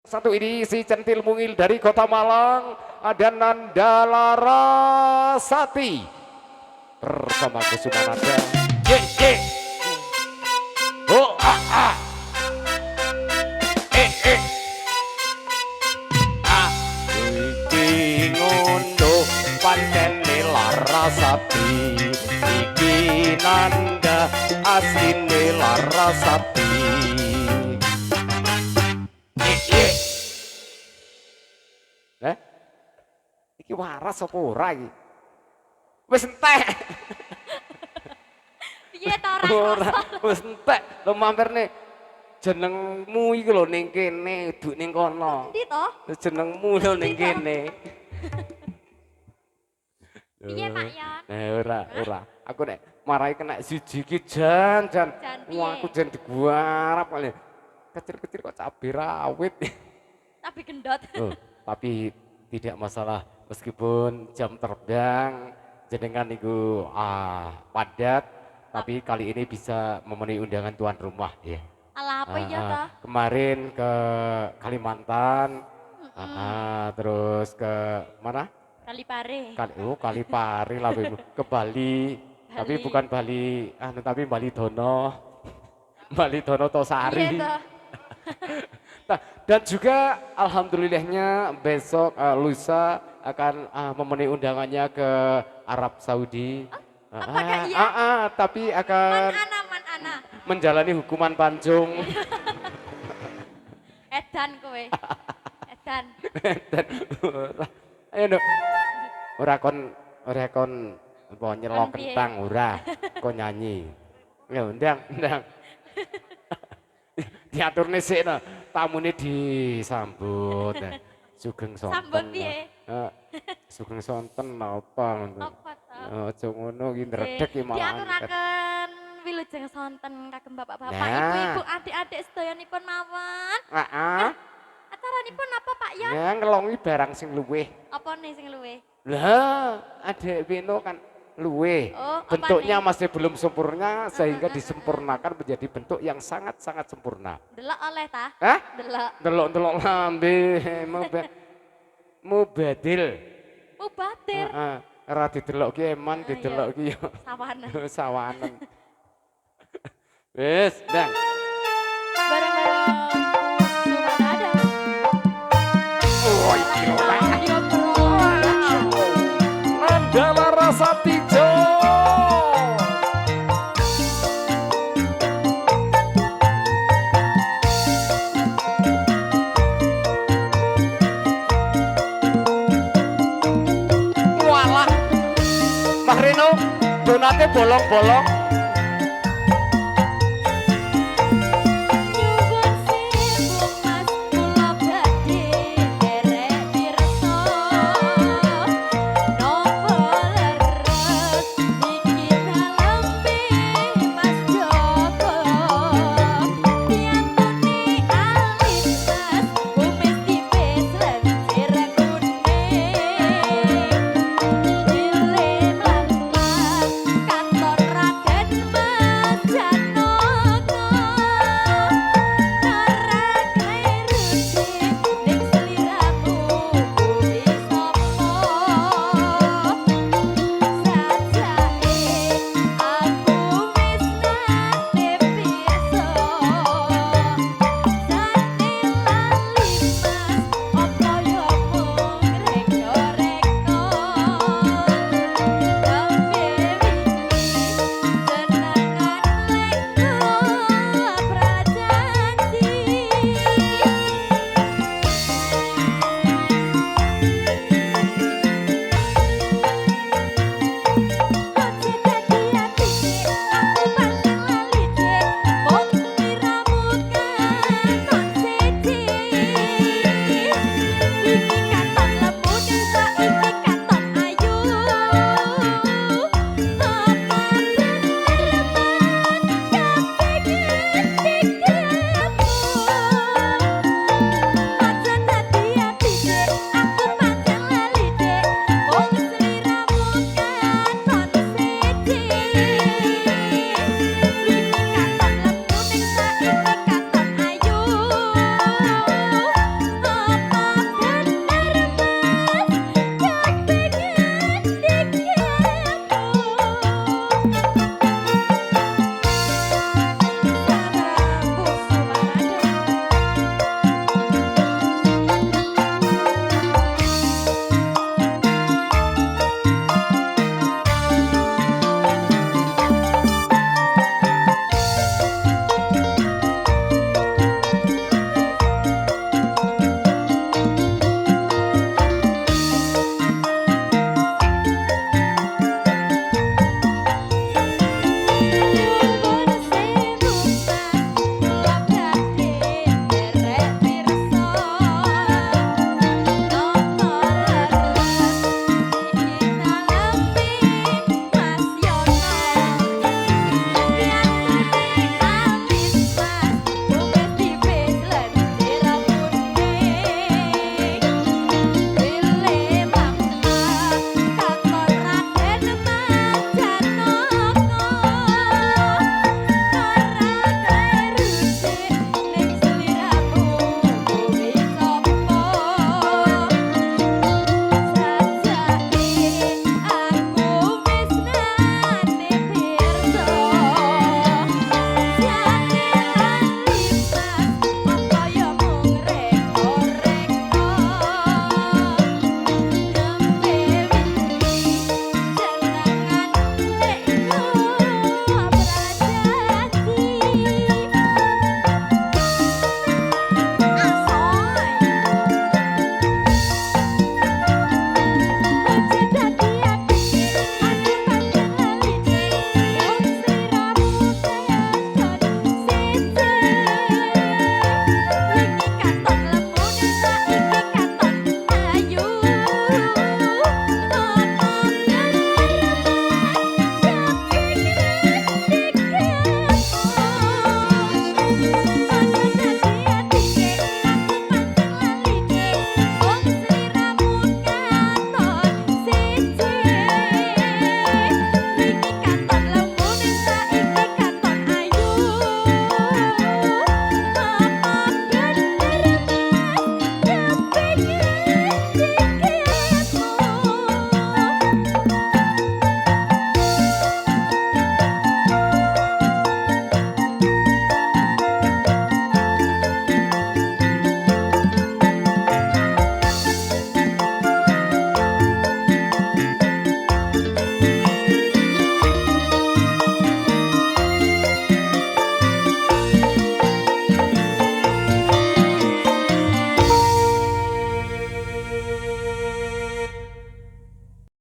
Satu ini si Centil Mungil dari Kota Malang, ada Nanda Larasati bersama Kusuma Nada. Ye ye. Oh ah ah. Eh. Ah. Iki ngono pancene Larasati. Iki Nanda asline Larasati. Iki waras apa ora iki? Wis entek. Piye to Ora, wis entek. Lho mampirne jenengmu iki lho ning kene, duk ning kono. Endi to? Jenengmu lho ning kene. Piye Pak Yon? Ora. Aku nek marai kena siji iki jan. Jan piye? Wah, aku jan diguarap kali. Kecil-kecil kok cabai rawit. Tapi gendot. Oh, tapi tidak masalah meskipun jam terbang jenengan niku padat, tapi kali ini bisa memenuhi undangan tuan rumah ya. Alah apa iya toh? Kemarin ke Kalimantan, terus ke mana? Kalipare. Kalipari lah ke Bali, tapi bukan Bali, tapi Bali Dono, Bali Dono Tosari. Iya toh. Nah, dan juga alhamdulillahnya besok lusa akan memenuhi undangannya ke Arab Saudi. Apakah iya? Tapi akan Man ana. menjalani hukuman pancung. Edan kowe. Edan. Ayo dong. Ora kon apa nyelok Piye? kentang ora, kon nyanyi. Ya undang. Diaturne sik no, tamune disambut. Sugeng sonten. Sambut piye? Sugeng sonten napa ngono. Apa to? Aja ngono iki ndredeg iki malah. Diaturaken wilujeng sonten kagem bapak-bapak, Nah. ibu-ibu, adik-adik sedayanipun mawon. Heeh. Acaranipun apa Pak Yon? Ya ngelongi barang sing luweh. Apa nih sing luwe? Lah, Adek Vino kan luweh. Oh, apa Bentuknya nih? masih belum sempurna sehingga disempurnakan menjadi bentuk yang sangat-sangat sempurna. Delok oleh ta? Hah? Delok. Delok-delok lambe mubadil. Mubatir. Heeh. Ora didelok ki eman, didelok ki yo Sawanan. sawanen. Wis, Ndang. Bareng-bareng Sumanada. Oh, iki ora. Radio Pro. Nanda Larasati Jo. Walah. Mas Rino, donate bolong-bolong.